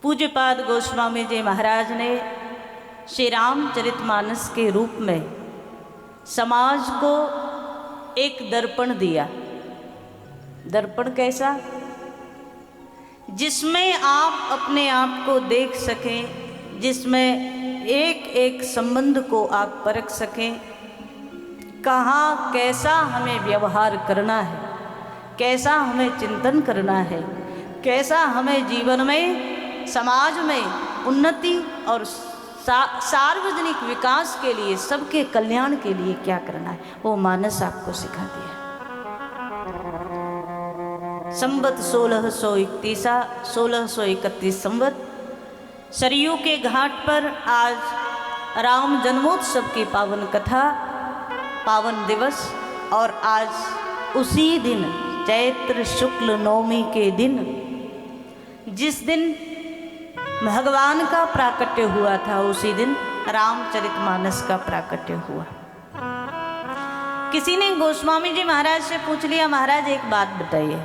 पूज्यपाद गोस्वामी जी महाराज ने श्री रामचरितमानस के रूप में समाज को एक दर्पण दिया। दर्पण कैसा? जिसमें आप अपने आप को देख सकें, जिसमें एक एक संबंध को आप परख सकें, कहाँ कैसा हमें व्यवहार करना है, कैसा हमें चिंतन करना है, कैसा हमें जीवन में समाज में उन्नति और सार्वजनिक विकास के लिए, सबके कल्याण के लिए क्या करना है, वो मानस आपको सिखा दिया। संवत 1631 संवत सरयू के घाट पर आज राम जन्मोत्सव की पावन कथा, पावन दिवस, और आज उसी दिन चैत्र शुक्ल नवमी के दिन, जिस दिन भगवान का प्राकट्य हुआ था, उसी दिन रामचरितमानस का प्राकट्य हुआ। किसी ने गोस्वामी जी महाराज से पूछ लिया, महाराज एक बात बताइए,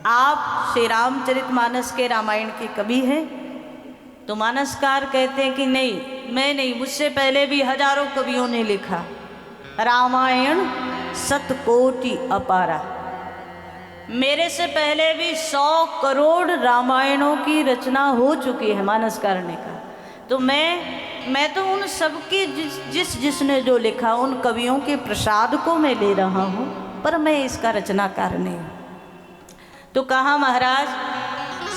आप श्री रामचरितमानस के रामायण के कवि हैं? तो मानसकार कहते हैं कि नहीं, मैं नहीं, मुझसे पहले भी हजारों कवियों ने लिखा। रामायण 100 कोटि अपारा, मेरे से पहले भी 100 करोड़ रामायणों की रचना हो चुकी है, मानसकार ने कहा। तो मैं तो उन सबके जिसने जो लिखा, उन कवियों के प्रसाद को मैं ले रहा हूँ, पर मैं इसका रचनाकार नहीं हूँ। तो कहा, महाराज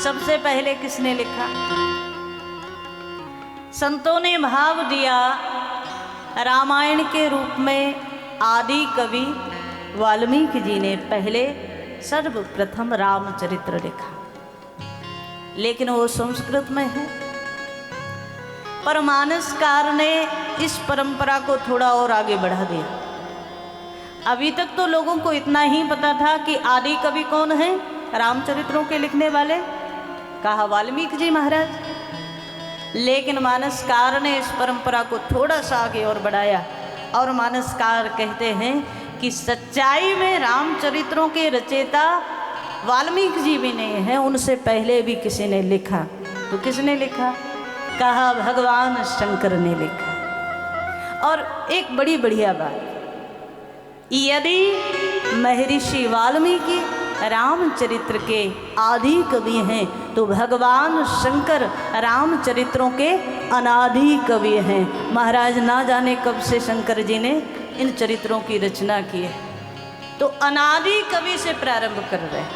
सबसे पहले किसने लिखा? संतों ने भाव दिया, रामायण के रूप में आदि कवि वाल्मीकि जी ने पहले सर्वप्रथम रामचरित्र लिखा, लेकिन वो संस्कृत में है। पर मानसकार ने इस परंपरा को थोड़ा और आगे बढ़ा दिया। अभी तक तो लोगों को इतना ही पता था कि आदि कवि कौन है, रामचरित्रों के लिखने वाले, कहा वाल्मीकि जी महाराज। लेकिन मानसकार ने इस परंपरा को थोड़ा सा आगे और बढ़ाया, और मानसकार कहते हैं कि सच्चाई में रामचरित्रों के रचयिता वाल्मीकि जी भी नहीं हैं, उनसे पहले भी किसी ने लिखा। तो किसने लिखा? कहा, भगवान शंकर ने लिखा। और एक बड़ी बढ़िया बात, यदि महर्षि वाल्मीकि रामचरित्र के आदि कवि हैं, तो भगवान शंकर रामचरित्रों के अनादि कवि हैं। महाराज ना जाने कब से शंकर जी ने इन चरित्रों की रचना की है, तो अनादि कवि से प्रारंभ कर रहे हैं।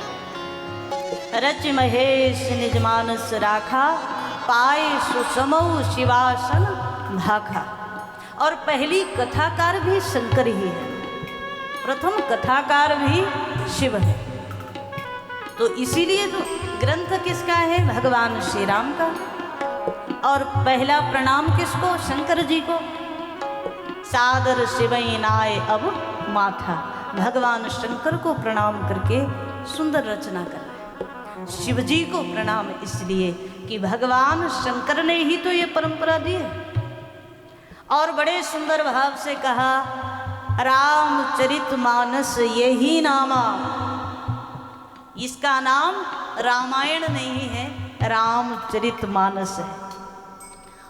रच महेश निज मानस राखा, पाए सुसमऊ शिवासन भाखा। और पहली कथाकार भी शंकर ही है, प्रथम कथाकार भी शिव है। तो इसीलिए तो ग्रंथ किसका है? भगवान श्री राम का। और पहला प्रणाम किसको? शंकर जी को। सादर शिवई नाय अब माथा, भगवान शंकर को प्रणाम करके सुंदर रचना कर रहे हैं। शिव जी को प्रणाम इसलिए कि भगवान शंकर ने ही तो ये परंपरा दी है। और बड़े सुंदर भाव से कहा, रामचरितमानस यही नामा। इसका नाम रामायण नहीं है, रामचरितमानस है।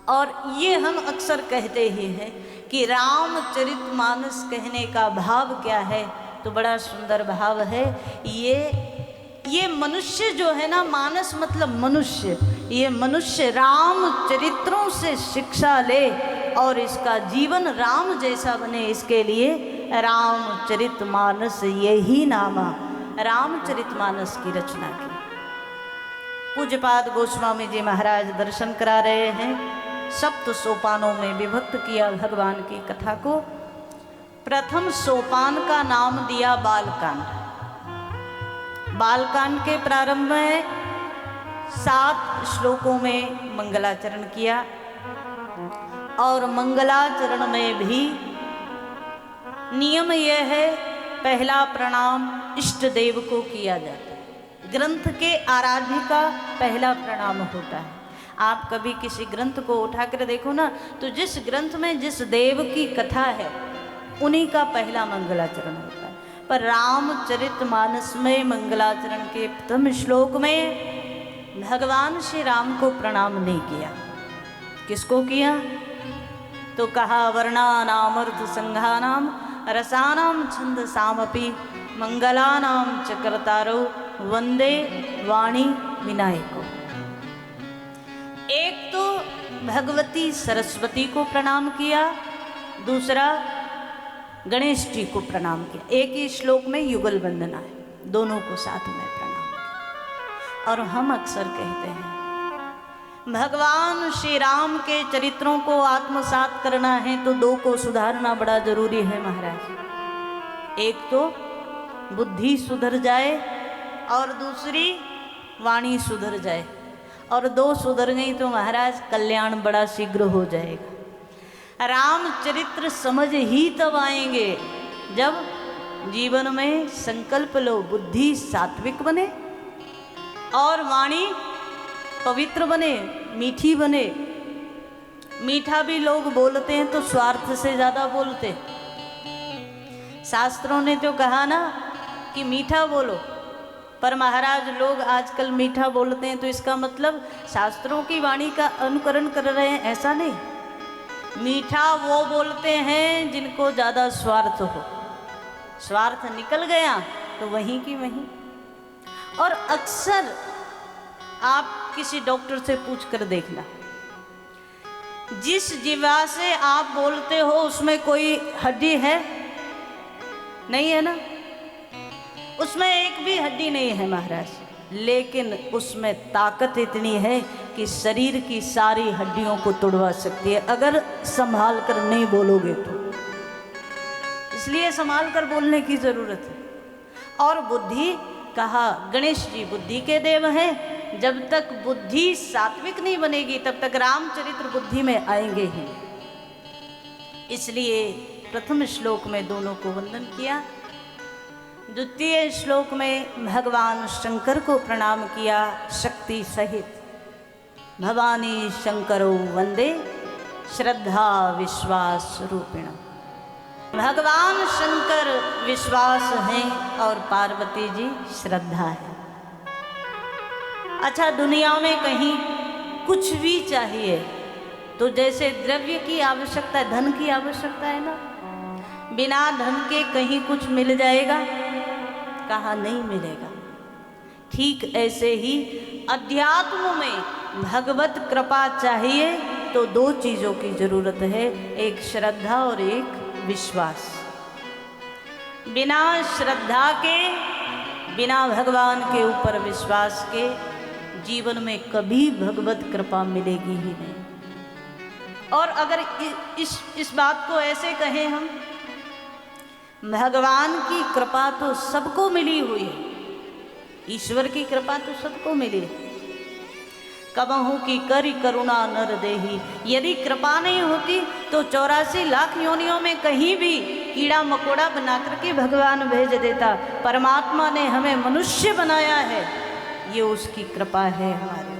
और ये हम अक्सर कहते ही हैं कि रामचरितमानस कहने का भाव क्या है? तो बड़ा सुंदर भाव है। ये मनुष्य जो है ना, मानस मतलब मनुष्य, ये मनुष्य रामचरित्रों से शिक्षा ले और इसका जीवन राम जैसा बने, इसके लिए रामचरितमानस यही नामा, रामचरितमानस की रचना की। पूज्यपाद गोस्वामी जी महाराज दर्शन करा रहे हैं। 7 सोपानों में विभक्त किया भगवान की कथा को। प्रथम सोपान का नाम दिया बालकांड। बालकांड के प्रारंभ में 7 श्लोकों में मंगलाचरण किया, और मंगलाचरण में भी नियम यह है, पहला प्रणाम इष्ट देव को किया जाता है। ग्रंथ के आराध्य का पहला प्रणाम होता है। आप कभी किसी ग्रंथ को उठाकर देखो ना, तो जिस ग्रंथ में जिस देव की कथा है, उन्हीं का पहला मंगलाचरण होता है। पर रामचरितमानस में मंगलाचरण के प्रथम श्लोक में भगवान श्री राम को प्रणाम नहीं किया। किसको किया? तो कहा वर्णानामर्थ संघानाम रसानाम छंद सामपि मंगलानाम चक्रतारो वंदे वाणी विनायको। एक तो भगवती सरस्वती को प्रणाम किया, दूसरा गणेश जी को प्रणाम किया। एक ही श्लोक में युगल वंदना है, दोनों को साथ में प्रणाम किया। और हम अक्सर कहते हैं भगवान श्री राम के चरित्रों को आत्मसात करना है तो दो को सुधारना बड़ा जरूरी है महाराज। एक तो बुद्धि सुधर जाए और दूसरी वाणी सुधर जाए, और दो सुधर गई तो महाराज कल्याण बड़ा शीघ्र हो जाएगा। रामचरित्र समझ ही तब आएंगे जब जीवन में संकल्प लो, बुद्धि सात्विक बने और वाणी पवित्र बने, मीठी बने। मीठा भी लोग बोलते हैं तो स्वार्थ से ज्यादा बोलते। शास्त्रों ने तो कहा ना कि मीठा बोलो, पर महाराज लोग आजकल मीठा बोलते हैं तो इसका मतलब शास्त्रों की वाणी का अनुकरण कर रहे हैं, ऐसा नहीं। मीठा वो बोलते हैं जिनको ज्यादा स्वार्थ हो, स्वार्थ निकल गया तो वहीं की वहीं। और अक्सर आप किसी डॉक्टर से पूछ कर देखना, जिस जीवा से आप बोलते हो उसमें कोई हड्डी है? नहीं है ना, उसमें एक भी हड्डी नहीं है महाराज, लेकिन उसमें ताकत इतनी है कि शरीर की सारी हड्डियों को तोड़वा सकती है अगर संभाल कर नहीं बोलोगे तो। इसलिए संभाल कर बोलने की जरूरत है। और बुद्धि कहा गणेश जी बुद्धि के देव हैं, जब तक बुद्धि सात्विक नहीं बनेगी तब तक रामचरित्र बुद्धि में आएंगे ही। इसलिए प्रथम श्लोक में दोनों को वंदन किया, द्वितीय श्लोक में भगवान शंकर को प्रणाम किया शक्ति सहित। भवानी शंकरो वंदे श्रद्धा विश्वास रूपिण। भगवान शंकर विश्वास हैं और पार्वती जी श्रद्धा है। अच्छा, दुनिया में कहीं कुछ भी चाहिए तो जैसे द्रव्य की आवश्यकता है, धन की आवश्यकता है ना, बिना धन के कहीं कुछ मिल जाएगा? कहाँ नहीं मिलेगा। ठीक ऐसे ही अध्यात्म में भगवत कृपा चाहिए तो दो चीजों की जरूरत है, एक श्रद्धा और एक विश्वास। बिना श्रद्धा के, बिना भगवान के ऊपर विश्वास के जीवन में कभी भगवत कृपा मिलेगी ही नहीं। और अगर इस बात को ऐसे कहें हम, भगवान की कृपा तो सबको मिली हुई है, ईश्वर की कृपा तो सबको मिली है। कबहू की करी करुणा नर देही, यदि कृपा नहीं होती तो 84 लाख योनियों में कहीं भी कीड़ा मकोड़ा बना करके भगवान भेज देता। परमात्मा ने हमें मनुष्य बनाया है, ये उसकी कृपा है। हमारे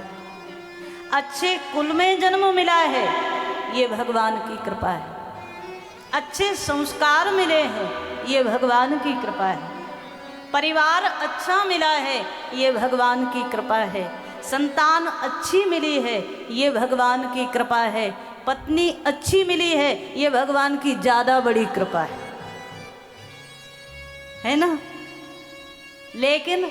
अच्छे कुल में जन्म मिला है, ये भगवान की कृपा है। अच्छे संस्कार मिले हैं, ये भगवान की कृपा है। परिवार अच्छा मिला है, ये भगवान की कृपा है। संतान अच्छी मिली है, ये भगवान की कृपा है। पत्नी अच्छी मिली है, ये भगवान की ज्यादा बड़ी कृपा है ना। लेकिन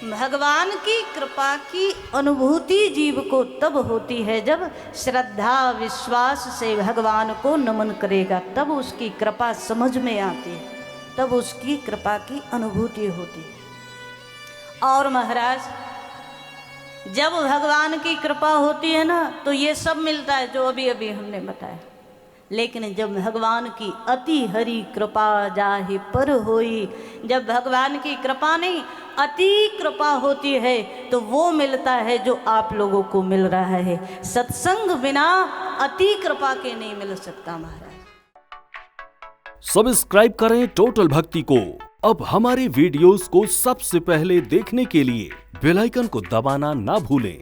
भगवान की कृपा की अनुभूति जीव को तब होती है जब श्रद्धा विश्वास से भगवान को नमन करेगा, तब उसकी कृपा समझ में आती है, तब उसकी कृपा की अनुभूति होती है। और महाराज जब भगवान की कृपा होती है ना तो ये सब मिलता है जो अभी अभी हमने बताया। लेकिन जब भगवान की अति हरि कृपा जाहि पर होई, जब भगवान की कृपा नहीं अति कृपा होती है तो वो मिलता है जो आप लोगों को मिल रहा है। सत्संग बिना अति कृपा के नहीं मिल सकता महाराज। सब्सक्राइब करें टोटल भक्ति को। अब हमारे वीडियोस को सबसे पहले देखने के लिए बेल आइकन को दबाना ना भूलें।